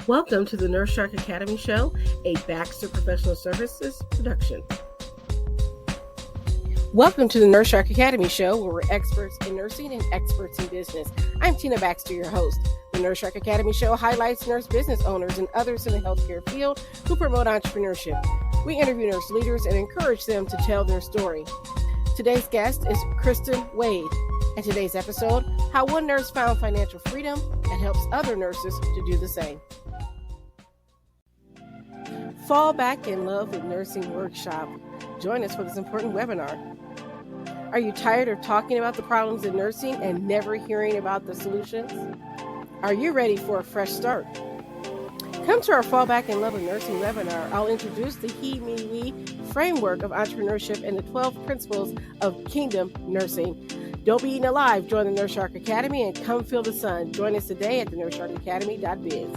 Welcome to the Nurse Shark Academy Show, a Baxter Professional Services production. Welcome to the Nurse Shark Academy Show, where we're experts in nursing and experts in business. I'm Tina Baxter, your host. The Nurse Shark Academy Show highlights nurse business owners and others in the healthcare field who promote entrepreneurship. We interview nurse leaders and encourage them to tell their story. Today's guest is Kristin Wade. And today's episode, how one nurse found financial freedom and helps other nurses to do the same. Fall Back in Love with Nursing Workshop. Join us for this important webinar. Are you tired of talking about the problems in nursing and never hearing about the solutions? Are you ready for a fresh start? Come to our Fall Back in Love with Nursing webinar. I'll introduce the He, Me, We framework of entrepreneurship and the 12 principles of kingdom nursing. Don't be eaten alive. Join the Nurse Shark Academy and come feel the sun. Join us today at the nursesharkacademy.biz.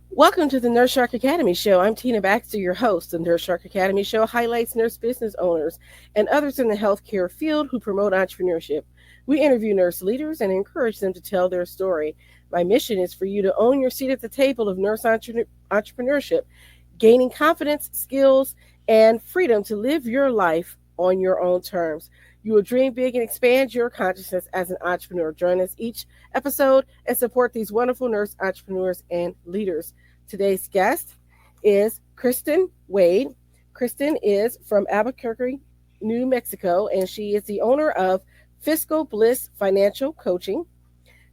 Welcome to the Nurse Shark Academy Show. I'm Tina Baxter, your host. The Nurse Shark Academy Show highlights nurse business owners and others in the healthcare field who promote entrepreneurship. We interview nurse leaders and encourage them to tell their story. My mission is for you to own your seat at the table of nurse entrepreneurship, gaining confidence, skills, and freedom to live your life on your own terms. You will dream big and expand your consciousness as an entrepreneur. Join us each episode and support these wonderful nurse entrepreneurs and leaders. Today's guest is Kristin Wade. Kristin is from Albuquerque, New Mexico, and she is the owner of Fiscal Bliss Financial Coaching.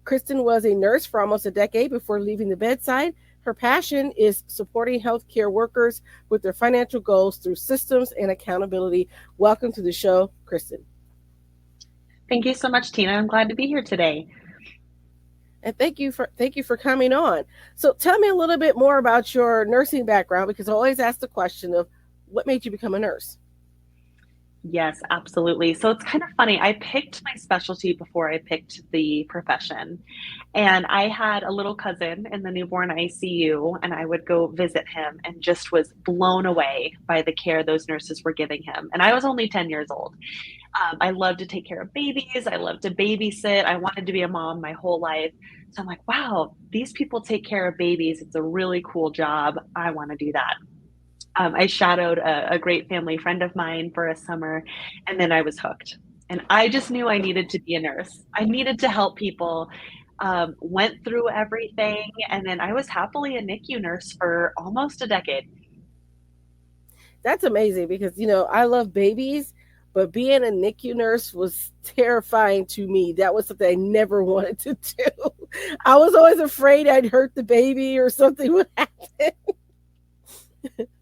Kristin was a nurse for almost a decade before leaving the bedside. Her passion is supporting healthcare workers with their financial goals through systems and accountability. Welcome to the show, Kristin. Thank you so much, Tina. I'm glad to be here today. And thank you for coming on. So tell me a little bit more about your nursing background, because I always ask the question of what made you become a nurse? Yes, absolutely. So it's kind of funny. I picked my specialty before I picked the profession. And I had a little cousin in the newborn ICU, and I would go visit him and just was blown away by the care those nurses were giving him. And I was only 10 years old. I love to take care of babies. I love to babysit. I wanted to be a mom my whole life. So I'm like, wow, these people take care of babies. It's a really cool job. I want to do that. I shadowed a great family friend of mine for a summer, and then I was hooked. And I just knew I needed to be a nurse. I needed to help people, went through everything, and then I was happily a NICU nurse for almost a decade. That's amazing because, I love babies, but being a NICU nurse was terrifying to me. That was something I never wanted to do. I was always afraid I'd hurt the baby or something would happen.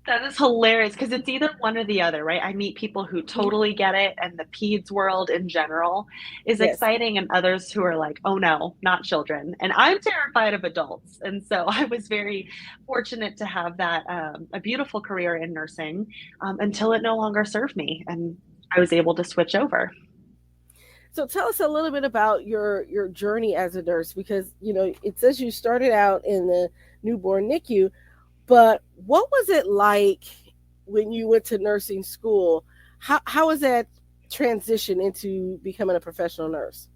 That is hilarious because it's either one or the other, right? I meet people who totally get it, and the peds world in general is exciting, and others who are like, oh no, not children. And I'm terrified of adults. And so I was very fortunate to have that, a beautiful career in nursing until it no longer served me. And I was able to switch over. So tell us a little bit about your journey as a nurse, because, it says you started out in the newborn NICU, but what was it like when you went to nursing school? How was that transition into becoming a professional nurse?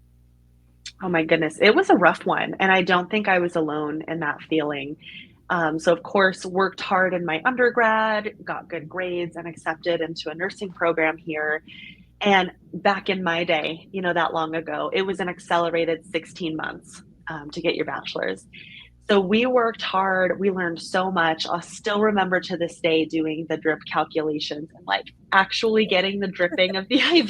Oh my goodness, it was a rough one. And I don't think I was alone in that feeling. So of course, worked hard in my undergrad, got good grades, and accepted into a nursing program here. And back in my day, that long ago, it was an accelerated 16 months to get your bachelor's. So we worked hard. We learned so much. I'll still remember to this day doing the drip calculations and actually getting the dripping of the IV.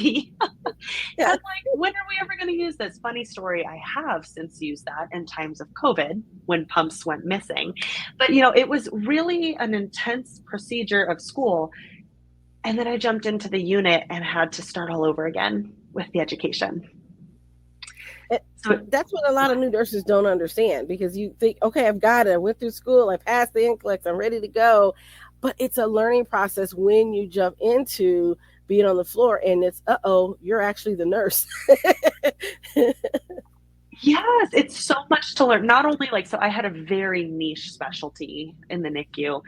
Yeah. And when are we ever going to use this? Funny story, I have since used that in times of COVID when pumps went missing. But, it was really an intense procedure of school. And then I jumped into the unit and had to start all over again with the education. So that's what a lot of new nurses don't understand, because you think, okay, I've got it. I went through school. I passed the NCLEX. I'm ready to go. But it's a learning process when you jump into being on the floor and it's, you're actually the nurse. Yes, it's so much to learn. Not only so I had a very niche specialty in the NICU,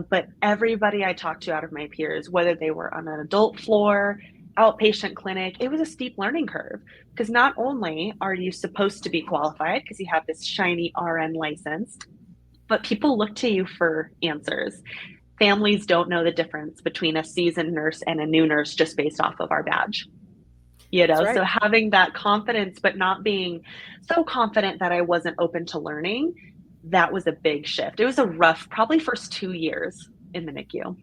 but everybody I talked to out of my peers, whether they were on an adult floor, outpatient clinic, it was a steep learning curve because not only are you supposed to be qualified because you have this shiny RN license, but people look to you for answers. Families don't know the difference between a seasoned nurse and a new nurse just based off of our badge. That's So right. having that confidence, but not being so confident that I wasn't open to learning, that was a big shift. It was a rough, probably first 2 years in the NICU.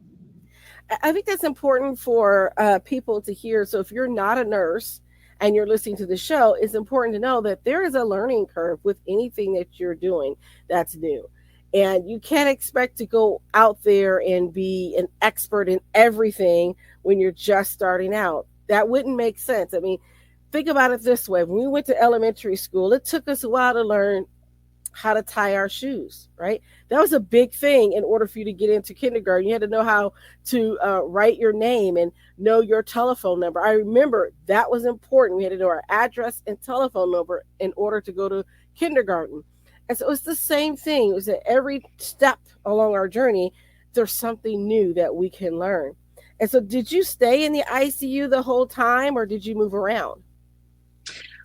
I think that's important for people to hear. So if you're not a nurse and you're listening to the show, it's important to know that there is a learning curve with anything that you're doing that's new. And you can't expect to go out there and be an expert in everything when you're just starting out. That wouldn't make sense. I mean, think about it this way. When we went to elementary school, it took us a while to learn how to tie our shoes, right? That was a big thing in order for you to get into kindergarten. You had to know how to write your name and know your telephone number. I remember that was important. We had to know our address and telephone number in order to go to kindergarten. And so it's the same thing. It was that every step along our journey, there's something new that we can learn. And so did you stay in the ICU the whole time or did you move around?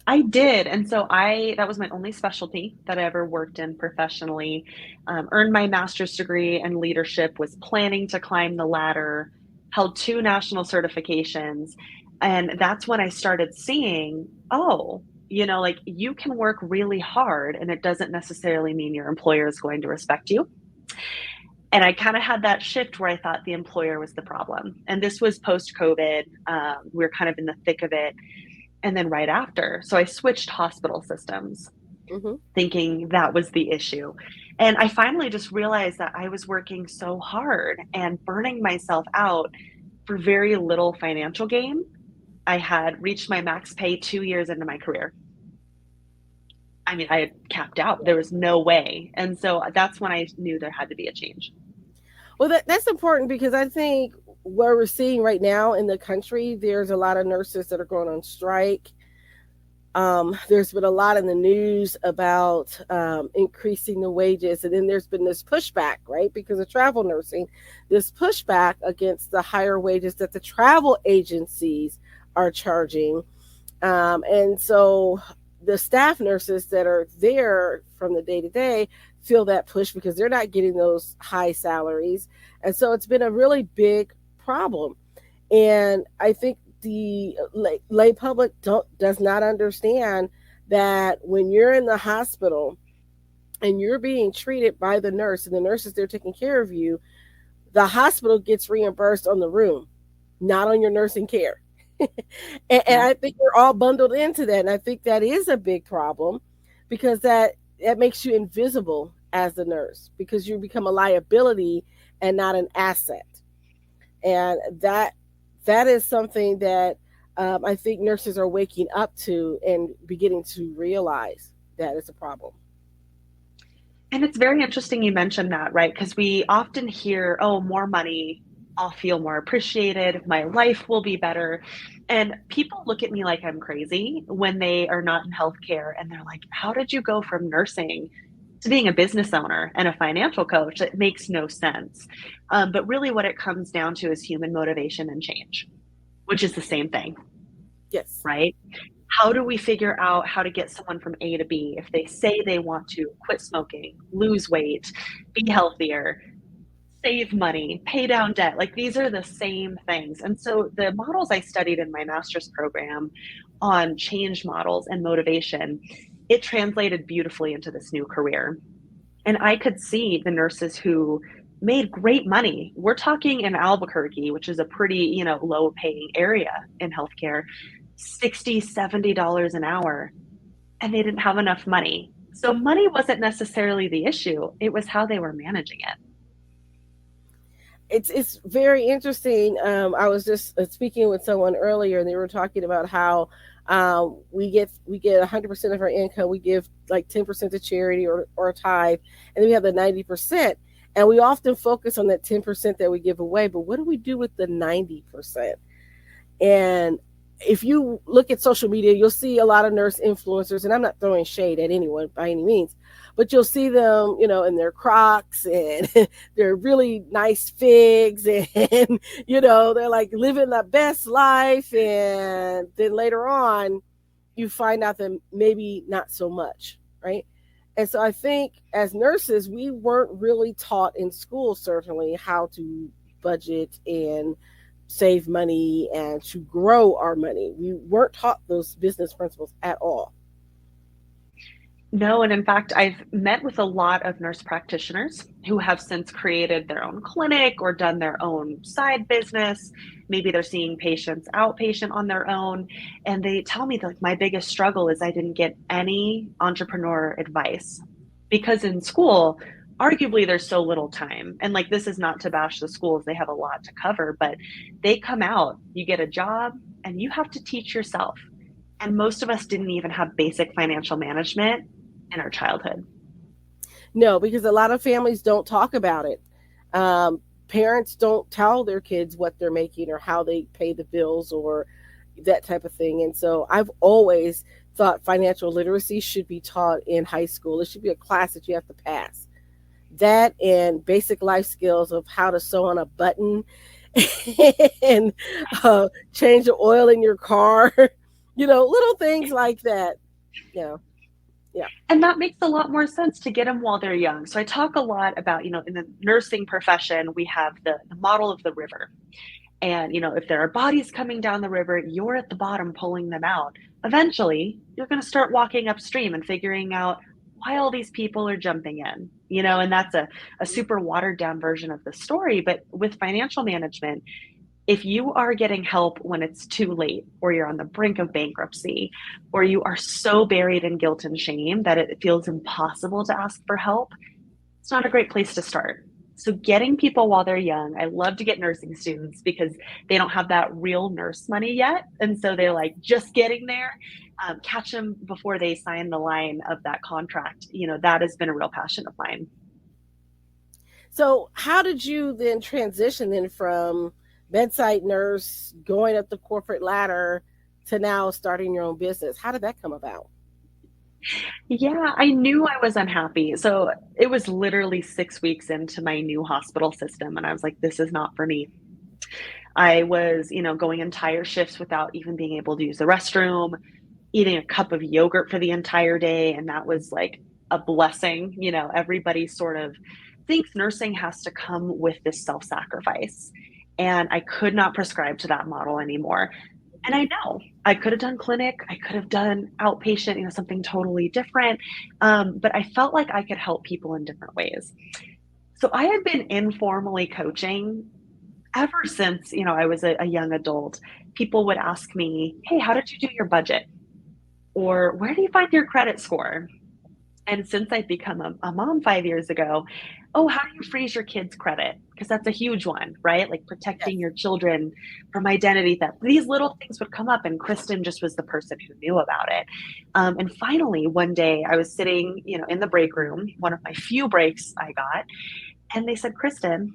I did. And so that was my only specialty that I ever worked in professionally. Earned my master's degree in leadership, was planning to climb the ladder, held 2 national certifications. And that's when I started seeing, oh, like you can work really hard and it doesn't necessarily mean your employer is going to respect you. And I kind of had that shift where I thought the employer was the problem. And this was post COVID. We were kind of in the thick of it. And then right after, so I switched hospital systems, Mm-hmm. thinking that was the issue. And I finally just realized that I was working so hard and burning myself out for very little financial gain. I had reached my max pay 2 years into my career. I mean, I had capped out. There was no way. And so that's when I knew there had to be a change. Well, that's important because I think what we're seeing right now in the country, there's a lot of nurses that are going on strike. There's been a lot in the news about increasing the wages, and then there's been this pushback, right? Because of travel nursing, this pushback against the higher wages that the travel agencies are charging. And so the staff nurses that are there from the day to day feel that push because they're not getting those high salaries. And so it's been a really big problem. And I think the lay public does not understand that when you're in the hospital and you're being treated by the nurse and the nurse is there taking care of you, the hospital gets reimbursed on the room, not on your nursing care. And I think we're all bundled into that. And I think that is a big problem because that makes you invisible as a nurse because you become a liability and not an asset. And that is something that I think nurses are waking up to and beginning to realize that it's a problem. And it's very interesting you mentioned that, right? Because we often hear, oh, more money, I'll feel more appreciated, my life will be better. And people look at me like I'm crazy when they are not in healthcare. And they're like, how did you go from nursing to being a business owner and a financial coach? It makes no sense. But really, what it comes down to is human motivation and change, which is the same thing, Yes. right? How do we figure out how to get someone from A to B if they say they want to quit smoking, lose weight, be healthier, save money, pay down debt? Like these are the same things. And so the models I studied in my master's program on change models and motivation, it translated beautifully into this new career. And I could see the nurses who made great money. We're talking in Albuquerque, which is a pretty, low paying area in healthcare, $60, $70 an hour, and they didn't have enough money. So money wasn't necessarily the issue. It was how they were managing it. It's very interesting. I was just speaking with someone earlier, and they were talking about how we get 100% of our income. We give like 10% to charity or a tithe, and then we have the 90%. And we often focus on that 10% that we give away, but what do we do with the 90%? And if you look at social media, you'll see a lot of nurse influencers, and I'm not throwing shade at anyone by any means, but you'll see them, in their Crocs and their really nice figs, and they're like living the best life, and then later on, you find out that maybe not so much, right? And so I think as nurses, we weren't really taught in school, certainly, how to budget and save money and to grow our money. We weren't taught those business principles at all. No, and in fact, I've met with a lot of nurse practitioners who have since created their own clinic or done their own side business. Maybe they're seeing patients outpatient on their own. And they tell me that like, my biggest struggle is I didn't get any entrepreneur advice because in school, arguably there's so little time. And like, this is not to bash the schools, they have a lot to cover, but they come out, you get a job, and you have to teach yourself. And most of us didn't even have basic financial management in our childhood. No, because a lot of families don't talk about it. Parents don't tell their kids what they're making or how they pay the bills or that type of thing. And so I've always thought financial literacy should be taught in high school. It should be a class that you have to pass. That and basic life skills of how to sew on a button and change the oil in your car, little things like that. Yeah. Yeah. And that makes a lot more sense to get them while they're young. So I talk a lot about, in the nursing profession, we have the model of the river. And, if there are bodies coming down the river, you're at the bottom pulling them out. Eventually, you're going to start walking upstream and figuring out why all these people are jumping in, and that's a super watered down version of the story. But with financial management, if you are getting help when it's too late, or you're on the brink of bankruptcy, or you are so buried in guilt and shame that it feels impossible to ask for help, it's not a great place to start. So getting people while they're young, I love to get nursing students because they don't have that real nurse money yet. And so they're like just getting there, catch them before they sign the line of that contract. That has been a real passion of mine. So how did you then transition then from bedside nurse going up the corporate ladder to now starting your own business? How did that come about? Yeah, I knew I was unhappy. So it was literally 6 weeks into my new hospital system. And I was like, this is not for me. I was, going entire shifts without even being able to use the restroom, eating a cup of yogurt for the entire day. And that was like a blessing. Everybody sort of thinks nursing has to come with this self-sacrifice. And I could not prescribe to that model anymore. And I know I could have done clinic, I could have done outpatient, something totally different. But I felt like I could help people in different ways. So I had been informally coaching ever since, I was a young adult. People would ask me, hey, how did you do your budget? Or where do you find your credit score? And since I've become a mom 5 years ago, oh, how do you freeze your kids' credit? Because that's a huge one, right? Like Yes. protecting your children from identity theft. These little things would come up, and Kristin just was the person who knew about it. And finally, one day I was sitting, in the break room, one of my few breaks I got, and they said, Kristin,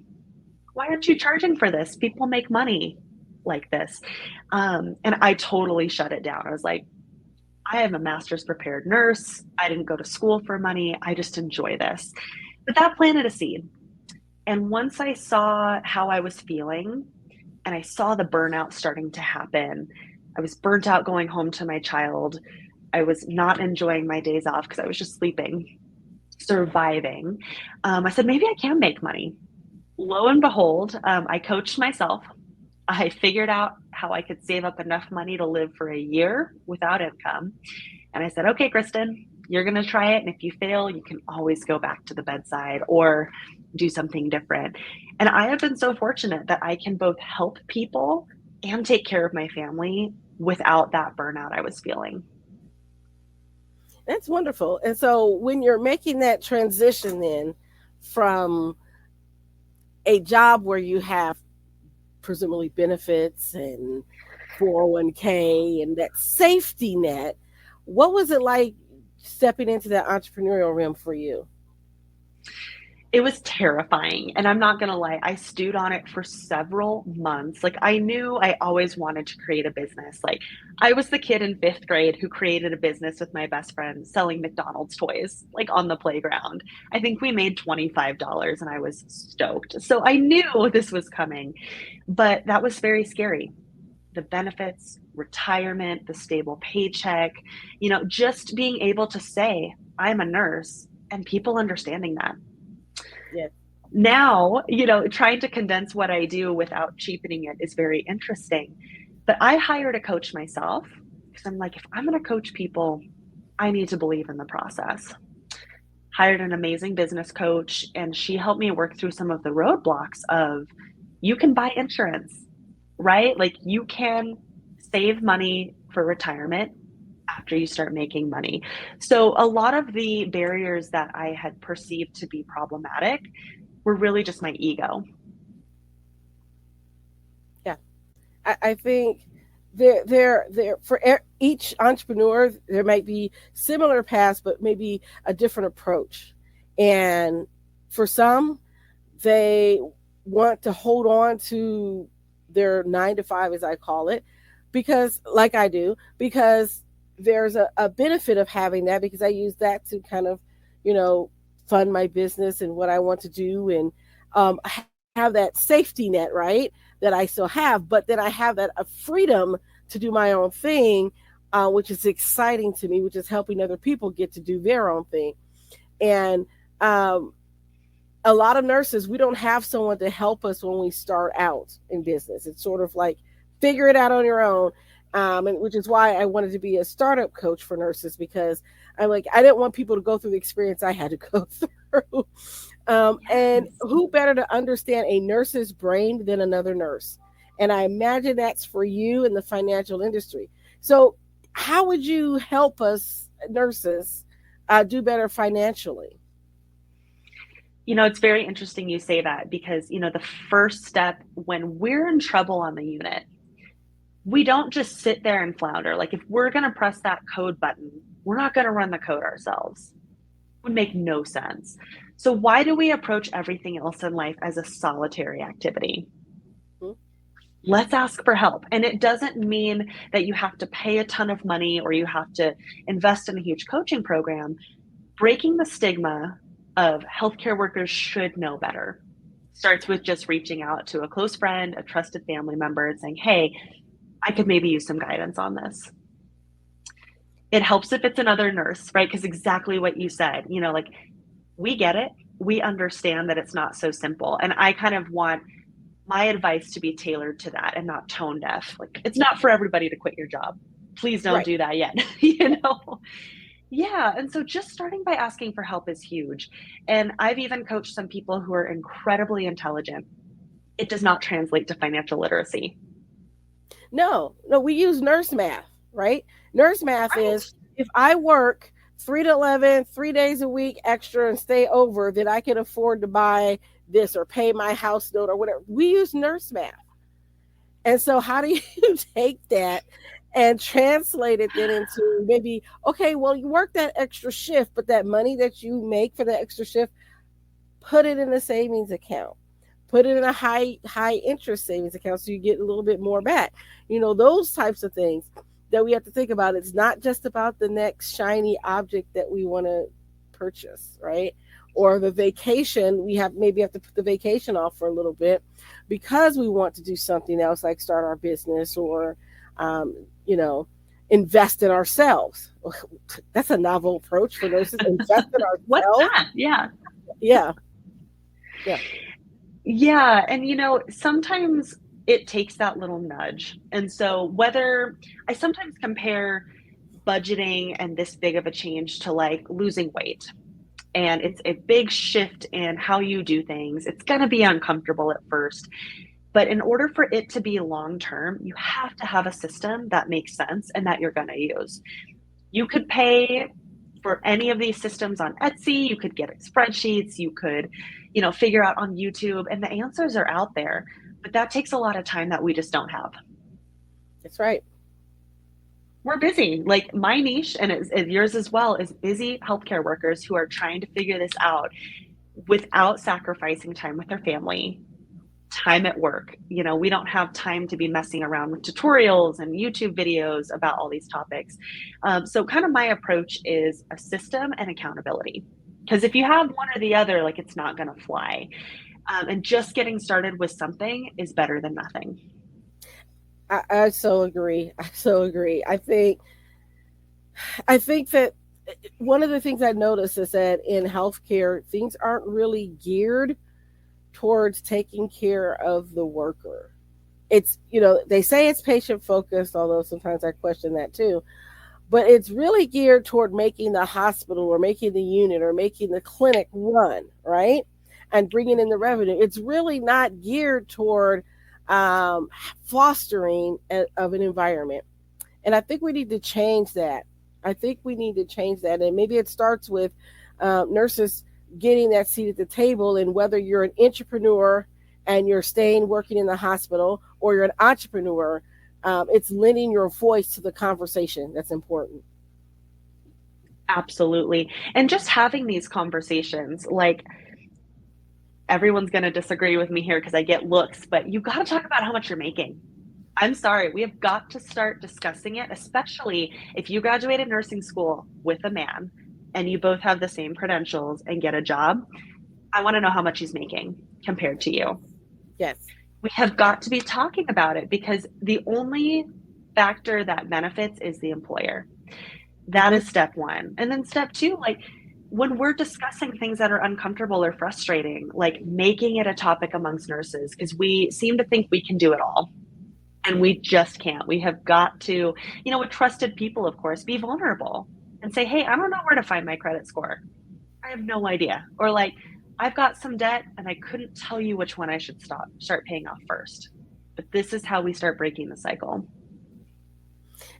why aren't you charging for this? People make money like this. And I totally shut it down. I was like, I am a master's prepared nurse. I didn't go to school for money. I just enjoy this. But that planted a seed. And once I saw how I was feeling and I saw the burnout starting to happen, I was burnt out going home to my child. I was not enjoying my days off because I was just sleeping, surviving. I said, maybe I can make money. Lo and behold, I coached myself. I figured out how I could save up enough money to live for a year without income. And I said, okay, Kristin, you're going to try it. And if you fail, you can always go back to the bedside or do something different. And I have been so fortunate that I can both help people and take care of my family without that burnout I was feeling. That's wonderful. And so when you're making that transition then from a job where you have presumably benefits and 401k and that safety net, what was it like stepping into that entrepreneurial realm for you? It was terrifying. And I'm not going to lie, I stewed on it for several months. Like, I knew I always wanted to create a business. Like, I was the kid in fifth grade who created a business with my best friend selling McDonald's toys, like on the playground. I think we made $25 and I was stoked. So I knew this was coming, but that was very scary. The benefits, retirement, the stable paycheck, just being able to say, I'm a nurse, and people understanding that. Yeah. Now, trying to condense what I do without cheapening it is very interesting. But I hired a coach myself because I'm like, if I'm going to coach people, I need to believe in the process. Hired an amazing business coach, and she helped me work through some of the roadblocks of, you can buy insurance, right? Like, you can save money for retirement after you start making money. So a lot of the barriers that I had perceived to be problematic were really just my ego. Yeah. I think there for each entrepreneur, there might be similar paths, but maybe a different approach. And for some, they want to hold on to their 9 to 5, as I call it, because, like I do, because there's a benefit of having that, because I use that to kind of, fund my business and what I want to do, and have that safety net, right? That I still have, but then I have that freedom to do my own thing, which is exciting to me, which is helping other people get to do their own thing. And a lot of nurses, we don't have someone to help us when we start out in business. It's sort of like figure it out on your own. And which is why I wanted to be a startup coach for nurses, because I didn't want people to go through the experience I had to go through. And who better to understand a nurse's brain than another nurse? And I imagine that's for you in the financial industry. So how would you help us nurses do better financially? It's very interesting you say that, because, the first step when we're in trouble on the unit, we don't just sit there and flounder. Like, if we're going to press that code button, we're not going to run the code ourselves. It would make no sense. So why do we approach everything else in life as a solitary activity? Hmm. Let's ask for help. And it doesn't mean that you have to pay a ton of money or you have to invest in a huge coaching program. Breaking the stigma of healthcare workers should know better starts with just reaching out to a close friend, a trusted family member, and saying, hey, I could maybe use some guidance on this. It helps if it's another nurse, right? Because exactly what you said, like, we get it. We understand that it's not so simple. And I kind of want my advice to be tailored to that and not tone deaf. Like, it's not for everybody to quit your job. Please don't Right. do that yet. Yeah. And so just starting by asking for help is huge. And I've even coached some people who are incredibly intelligent. It does not translate to financial literacy. No, we use nurse math, right? Nurse math is, Right. if I work 3 to 11, 3 days a week extra and stay over, then I can afford to buy this or pay my house note or whatever. We use nurse math. And so how do you take that and translate it then into maybe, okay, well, you work that extra shift, but that money that you make for the extra shift, put it in a savings account. Put it in a high interest savings account so you get a little bit more back. Those types of things that we have to think about. It's not just about the next shiny object that we want to purchase, right? Or the vacation, we maybe have to put the vacation off for a little bit because we want to do something else, like start our business or, you know, invest in ourselves. That's a novel approach for nurses. Invest in What's ourselves. that? Yeah. Yeah. Yeah. Yeah. And, sometimes it takes that little nudge. And so whether I sometimes compare budgeting and this big of a change to like losing weight. And it's a big shift in how you do things. It's going to be uncomfortable at first. But in order for it to be long term, you have to have a system that makes sense and that you're going to use. You could pay for any of these systems on Etsy, you could get spreadsheets, you could, figure out on YouTube, and the answers are out there. But that takes a lot of time that we just don't have. That's right. We're busy. Like my niche, and yours as well, is busy healthcare workers who are trying to figure this out. without sacrificing time with their family, time at work. We don't have time to be messing around with tutorials and YouTube videos about all these topics. So kind of my approach is a system and accountability. Because if you have one or the other, like, it's not going to fly. And just getting started with something is better than nothing. I so agree. I so agree. I think that one of the things I noticed is that in healthcare, things aren't really geared towards taking care of the worker. It's, they say it's patient focused, although sometimes I question that too. But it's really geared toward making the hospital or making the unit or making the clinic run, right? And bringing in the revenue. It's really not geared toward fostering of an environment. And I think we need to change that. I think we need to change that. And maybe it starts with nurses getting that seat at the table. And whether you're an entrepreneur and you're staying working in the hospital, or you're an entrepreneur, it's lending your voice to the conversation that's important. Absolutely. And just having these conversations, like, everyone's going to disagree with me here because I get looks, but you got to talk about how much you're making. I'm sorry, we have got to start discussing it, especially if you graduated nursing school with a man and you both have the same credentials and get a job. I want to know how much he's making compared to you. Yes. We have got to be talking about it, because the only factor that benefits is the employer. That is step one. And then step two, like, when we're discussing things that are uncomfortable or frustrating, like, making it a topic amongst nurses, because we seem to think we can do it all. And we just can't. We have got to, with trusted people, of course, be vulnerable and say, hey, I don't know where to find my credit score. I have no idea. Or, like, I've got some debt and I couldn't tell you which one I should start paying off first. But this is how we start breaking the cycle.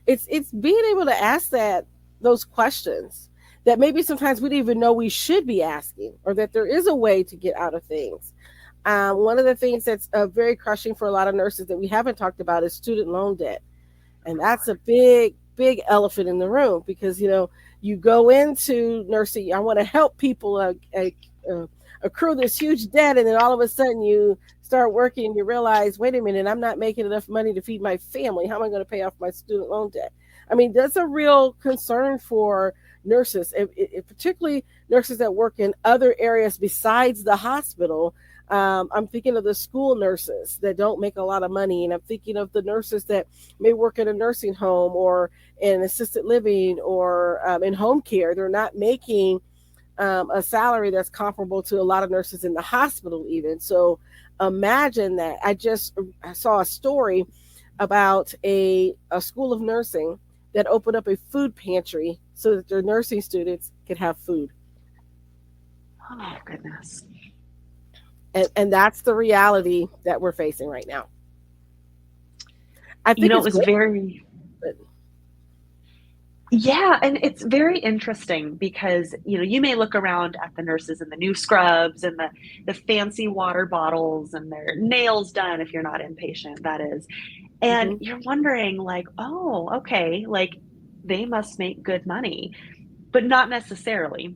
It's being able to ask those questions that maybe sometimes we didn't even know we should be asking, or that there is a way to get out of things. One of the things that's very crushing for a lot of nurses that we haven't talked about is student loan debt. And that's a big, big elephant in the room, because, you go into nursing, I want to help people accrue this huge debt. And then all of a sudden you start working and you realize, wait a minute, I'm not making enough money to feed my family. How am I going to pay off my student loan debt? I mean, that's a real concern for nurses, particularly nurses that work in other areas besides the hospital. I'm thinking of the school nurses that don't make a lot of money. And I'm thinking of the nurses that may work in a nursing home or in assisted living or in home care. They're not making a salary that's comparable to a lot of nurses in the hospital even. So imagine that. I saw a story about a school of nursing that opened up a food pantry so that their nursing students could have food. Oh, goodness. And that's the reality that we're facing right now. I think it was very, yeah, and it's very interesting because, you may look around at the nurses in the new scrubs and the fancy water bottles and their nails done, if you're not inpatient, that is. And you're wondering, like, oh, okay, like, they must make good money, but not necessarily,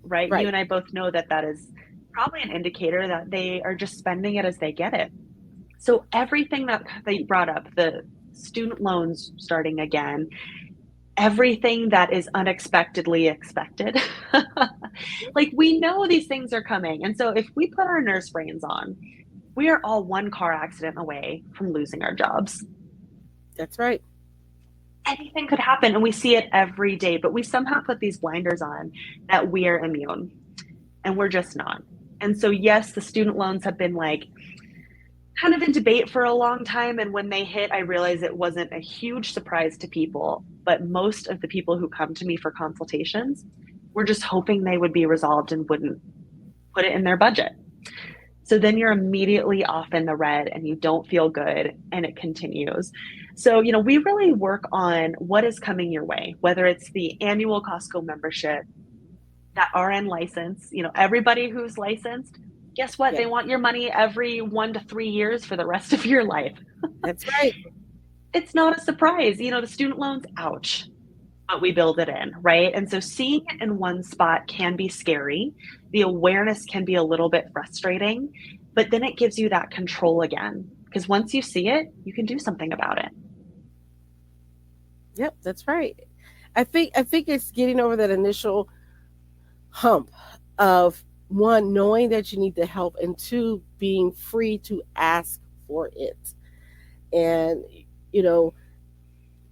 right? You and I both know that is probably an indicator that they are just spending it as they get it. So everything that you brought up, the student loans starting again, everything that is unexpectedly expected, like, we know these things are coming. And so if we put our nurse brains on, we are all one car accident away from losing our jobs. That's right. Anything could happen, and we see it every day, but we somehow put these blinders on that we are immune, and we're just not. And so, yes, the student loans have been, like, kind of in debate for a long time. And when they hit, I realized it wasn't a huge surprise to people, but most of the people who come to me for consultations were just hoping they would be resolved and wouldn't put it in their budget. So then you're immediately off in the red and you don't feel good, and it continues. So, we really work on what is coming your way, whether it's the annual Costco membership, that RN license, everybody who's licensed, guess what? Yeah. They want your money every 1 to 3 years for the rest of your life. That's right. It's not a surprise. The student loans, ouch. but we build it in, right? And so seeing it in one spot can be scary. The awareness can be a little bit frustrating, but then it gives you that control again. Because once you see it, you can do something about it. Yep, that's right. I think it's getting over that initial hump of one, knowing that you need the help, and two, being free to ask for it. And you know,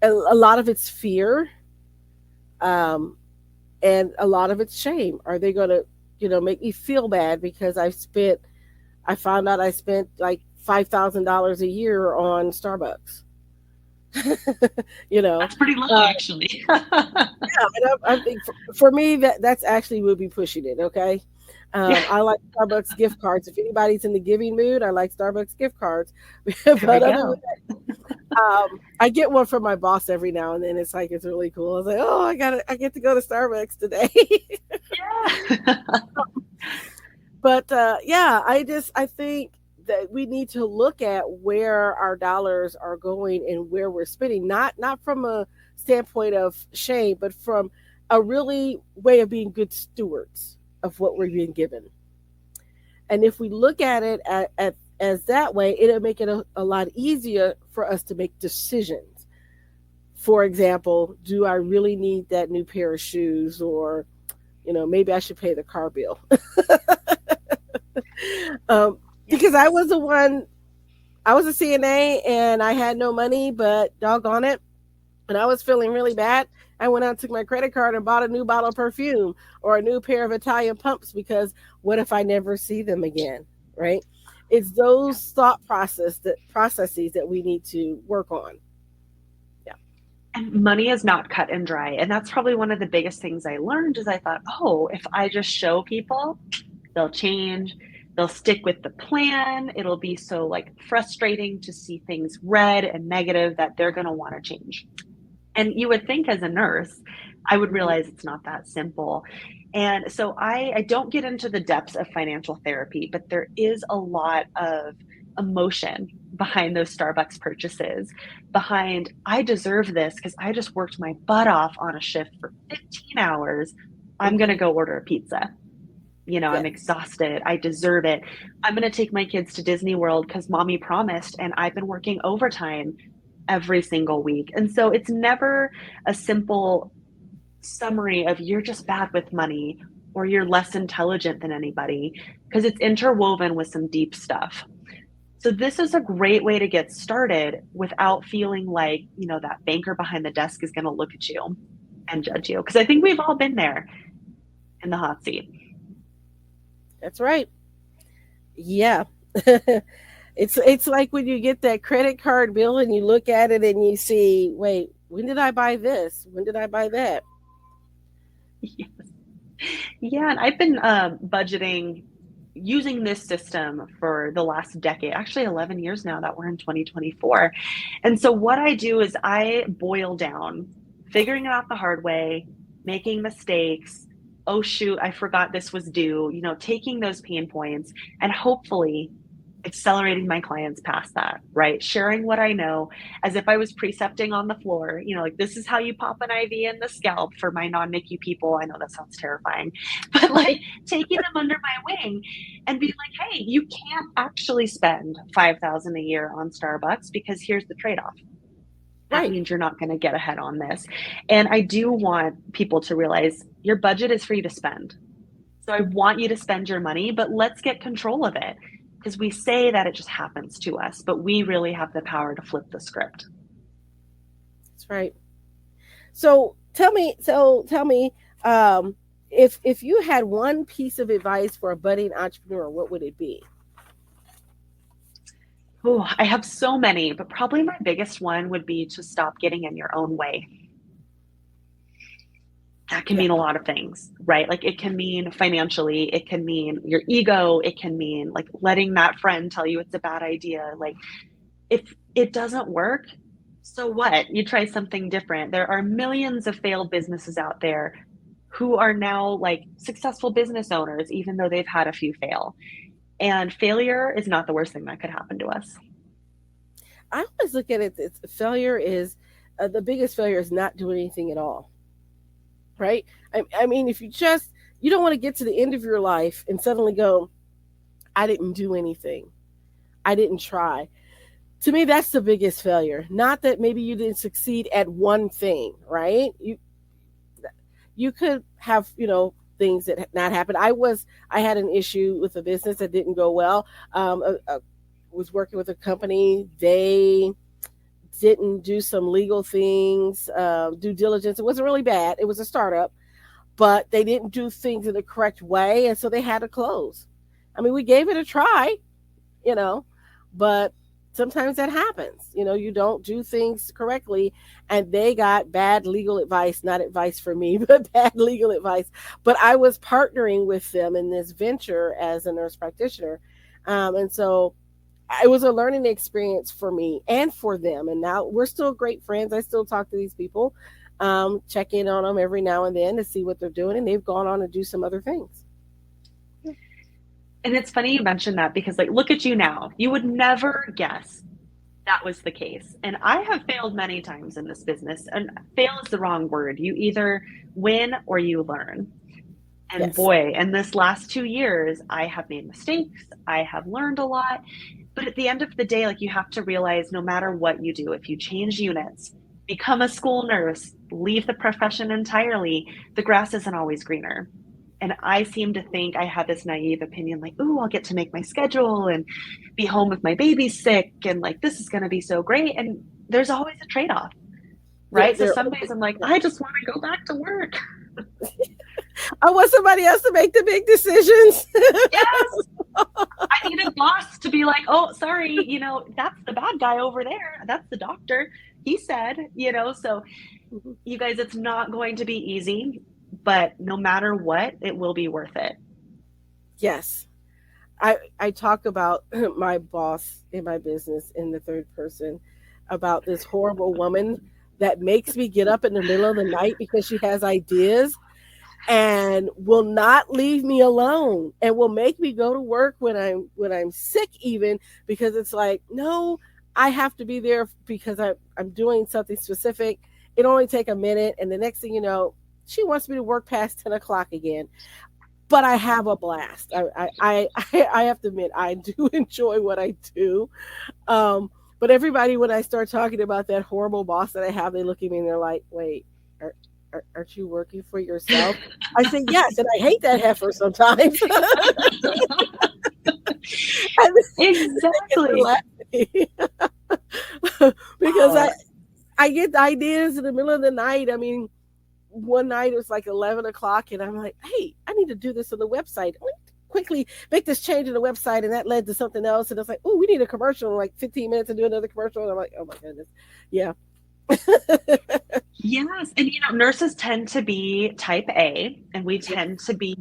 a lot of it's fear, um, and a lot of it's shame. Are they going to, make me feel bad because I found out I spent like $5,000 a year on Starbucks. you know, That's pretty low, uh, actually. yeah, and I think for me that's actually would be pushing it. Okay, Yeah, I like Starbucks gift cards. If anybody's in the giving mood, I like Starbucks gift cards. there we But other than go. I get one from my boss every now and then. It's like it's really cool. I was like, oh, I get to go to Starbucks today. Yeah. But yeah, I think that we need to look at where our dollars are going and where we're spending, not from a standpoint of shame, but from a really way of being good stewards of what we're being given. And if we look at it as that way, it'll make it a lot easier for us to make decisions. For example, do I really need that new pair of shoes, or maybe I should pay the car bill? Because I Yes. was the one, I was a CNA and I had no money, but doggone it, and I was feeling really bad. I went out, took my credit card, and bought a new bottle of perfume or a new pair of Italian pumps, because what if I never see them again? Right? It's Yeah. those processes that we need to work on. Yeah. And money is not cut and dry. And that's probably one of the biggest things I learned is I thought, oh, if I just show people, they'll change, they'll stick with the plan. It'll be so like frustrating to see things red and negative that they're going to want to change. And you would think as a nurse, I would Mhm. realize it's not that simple. And so I don't get into the depths of financial therapy, but there is a lot of emotion behind those Starbucks purchases, behind I deserve this because I just worked my butt off on a shift for 15 hours. I'm going to Mhm. go order a pizza. I'm Yes. exhausted. I deserve it. I'm going to take my kids to Disney World because mommy promised, and I've been working overtime every single week. And so it's never a simple summary of you're just bad with money or you're less intelligent than anybody, because it's interwoven with some deep stuff. So this is a great way to get started without feeling like, that banker behind the desk is going to look at you and judge you. Because I think we've all been there in the hot seat. That's right. Yeah. It's like when you get that credit card bill and you look at it and you see, wait, when did I buy this? When did I buy that? Yes. Yeah, and I've been budgeting using this system for the last decade, actually 11 years now that we're in 2024. And so what I do is I boil down figuring it out the hard way, making mistakes. Oh, shoot, I forgot this was due, taking those pain points and hopefully accelerating my clients past that, right? Sharing what I know as if I was precepting on the floor, like this is how you pop an IV in the scalp for my non-NICU people. I know that sounds terrifying, but like taking them under my wing and being like, hey, you can't actually spend 5,000 a year on Starbucks because here's the trade-off. That Right. means you're not going to get ahead on this. And I do want people to realize your budget is for you to spend. So I want you to spend your money, but let's get control of it because we say that it just happens to us, but we really have the power to flip the script. That's right. So tell me, um, if you had one piece of advice for a budding entrepreneur, what would it be? Oh, I have so many, but probably my biggest one would be to stop getting in your own way. That can Yeah. mean a lot of things, right? Like it can mean financially, it can mean your ego, it can mean like letting that friend tell you it's a bad idea. Like if it doesn't work, so what? You try something different. There are millions of failed businesses out there who are now like successful business owners, even though they've had a few fail. And failure is not the worst thing that could happen to us. I always look at it as failure is the biggest failure is not doing anything at all. right? I mean, if you don't want to get to the end of your life and suddenly go, I didn't do anything. I didn't try. To me, that's the biggest failure. Not that maybe you didn't succeed at one thing, right? You could have, things that not happened. I had an issue with a business that didn't go well. Was working with a company. They didn't do some legal things, due diligence. It wasn't really bad. It was a startup, but they didn't do things in the correct way, and so they had to close. I mean, we gave it a try, you know, but sometimes that happens. You don't do things correctly, and they got bad legal advice, not advice for me, but bad legal advice. But I was partnering with them in this venture as a nurse practitioner. And so it was a learning experience for me and for them. And now we're still great friends. I still talk to these people, check in on them every now and then to see what they're doing. And they've gone on to do some other things. And it's funny you mentioned that because, like, look at you now. You would never guess that was the case. And I have failed many times in this business. And fail is the wrong word. You either win or you learn. And Yes. boy, in this last 2 years, I have made mistakes. I have learned a lot. But at the end of the day, like, you have to realize no matter what you do, if you change units, become a school nurse, leave the profession entirely, the grass isn't always greener. And I seem to think I had this naive opinion, like, ooh, I'll get to make my schedule and be home if my baby's sick. And like, this is going to be so great. And there's always a trade off, There, right? So there, some days I'm like, I just want to go back to work. I want somebody else to make the big decisions. Yes. I need a boss to be like, oh, sorry, that's the bad guy over there. That's the doctor. He said, so you guys, it's not going to be easy, but no matter what, it will be worth it. Yes. I talk about my boss in my business in the third person, about this horrible woman that makes me get up in the middle of the night because she has ideas and will not leave me alone and will make me go to work when I'm sick, even, because it's like, no, I have to be there because I'm doing something specific. It only take a minute, and the next thing you know, she wants me to work past 10 o'clock again. But I have a blast. I have to admit, I do enjoy what I do. But everybody, when I start talking about that horrible boss that I have, they look at me and they're like, wait, are, aren't you working for yourself? I say, yes, and I hate that heifer sometimes. And they're Exactly. laughing. Because Oh, I get ideas in the middle of the night. I mean, one night it was like 11 o'clock, and I'm like, hey, I need to do this on the website. Quickly make this change in the website, and that led to something else. And it's like, oh, we need a commercial in like 15 minutes to do another commercial. And I'm like, oh my goodness. Yeah. yes. And, nurses tend to be type A, and we tend to be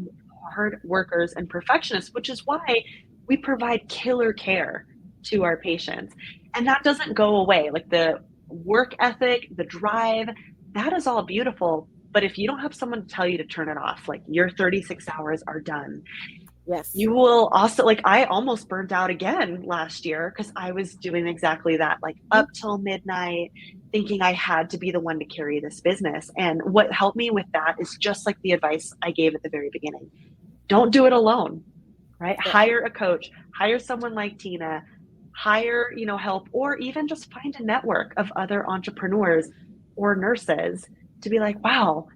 hard workers and perfectionists, which is why we provide killer care to our patients. And that doesn't go away. Like, the work ethic, the drive, that is all beautiful. But if you don't have someone to tell you to turn it off, like, your 36 hours are done, Yes. you will also, like, I almost burned out again last year because I was doing exactly that, like, up till midnight, thinking I had to be the one to carry this business. And what helped me with that is just like the advice I gave at the very beginning. Don't do it alone, right? Yeah. Hire a coach, hire someone like Tina, hire, help, or even just find a network of other entrepreneurs or nurses to be like, wow,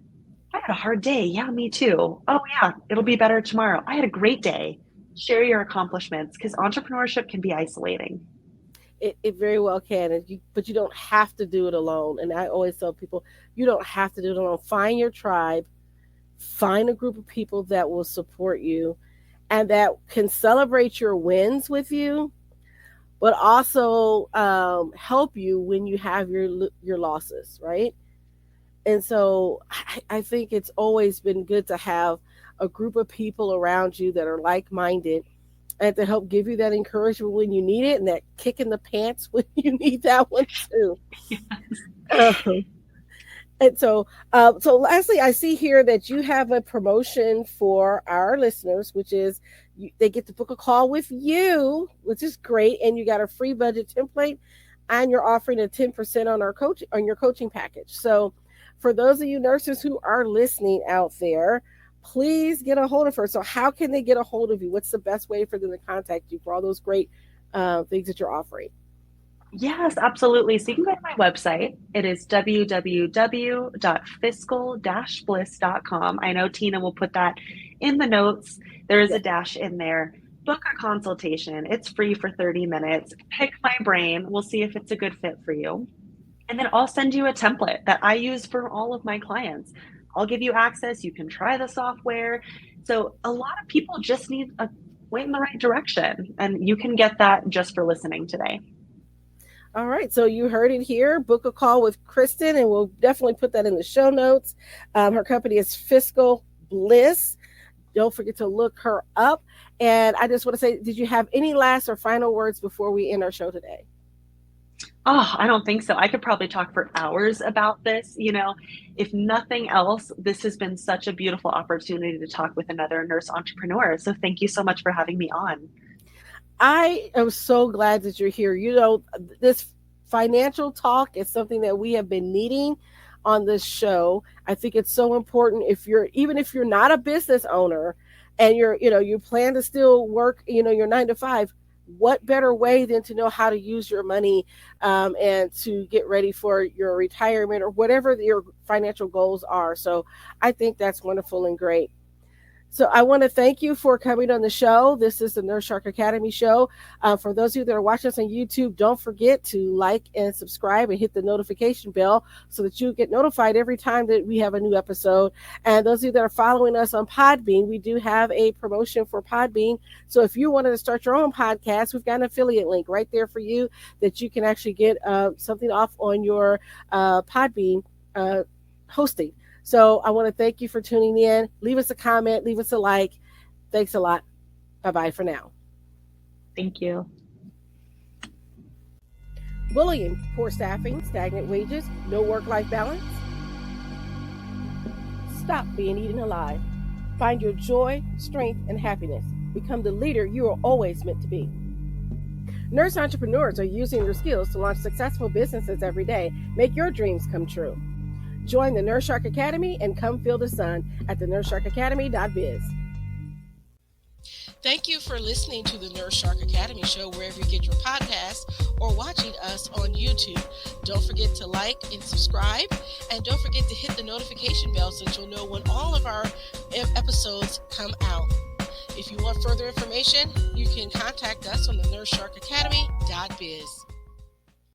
I had a hard day. Yeah, me too. Oh, yeah, it'll be better tomorrow. I had a great day. Share your accomplishments, because entrepreneurship can be isolating. It very well can, but you don't have to do it alone. And I always tell people, you don't have to do it alone. Find your tribe, find a group of people that will support you and that can celebrate your wins with you, but also help you when you have your losses, right? And so I think it's always been good to have a group of people around you that are like minded and to help give you that encouragement when you need it and that kick in the pants when you need that one too. Um, and so lastly, I see here that you have a promotion for our listeners, which is they get to book a call with you, which is great, and you got a free budget template, and you're offering a 10% on our coach on your coaching package. So For those of you nurses who are listening out there, please get a hold of her. So, how can they get a hold of you? What's the best way for them to contact you for all those great things that you're offering? Yes, absolutely. So you can go to my website. It is www.fiscal-bliss.com. I know Tina will put that in the notes. There is a Yes. dash in there. Book a consultation. It's free for 30 minutes. Pick my brain. We'll see if it's a good fit for you. And then I'll send you a template that I use for all of my clients. I'll give you access. You can try the software. So a lot of people just need a point in the right direction. And you can get that just for listening today. All right, so you heard it here. Book a call with Kristin, and we'll definitely put that in the show notes. Her company is Fiscal Bliss. Don't forget to look her up. And I just want to say, did you have any last or final words before we end our show today? Oh, I don't think so. I could probably talk for hours about this. If nothing else, this has been such a beautiful opportunity to talk with another nurse entrepreneur. So thank you so much for having me on. I am so glad that you're here. This financial talk is something that we have been needing on this show. I think it's so important even if you're not a business owner and you plan to still work, your 9 to 5, what better way than to know how to use your money and to get ready for your retirement or whatever your financial goals are. So I think that's wonderful and great. So I want to thank you for coming on the show. This is the Nurse Shark Academy show. For those of you that are watching us on YouTube, don't forget to like and subscribe and hit the notification bell so that you get notified every time that we have a new episode. And those of you that are following us on Podbean, we do have a promotion for Podbean. So if you wanted to start your own podcast, we've got an affiliate link right there for you that you can actually get something off on your Podbean hosting. So I want to thank you for tuning in. Leave us a comment, leave us a like. Thanks a lot. Bye-bye for now. Thank you. Bullying, poor staffing, stagnant wages, no work-life balance. Stop being eaten alive. Find your joy, strength, and happiness. Become the leader you are always meant to be. Nurse entrepreneurs are using their skills to launch successful businesses every day. Make your dreams come true. Join the Nurse Shark Academy and come feel the sun at thenurssharkacademy.biz. Thank you for listening to the Nurse Shark Academy show wherever you get your podcasts or watching us on YouTube. Don't forget to like and subscribe, and don't forget to hit the notification bell so that you'll know when all of our episodes come out. If you want further information, you can contact us on the thenurssharkacademy.biz.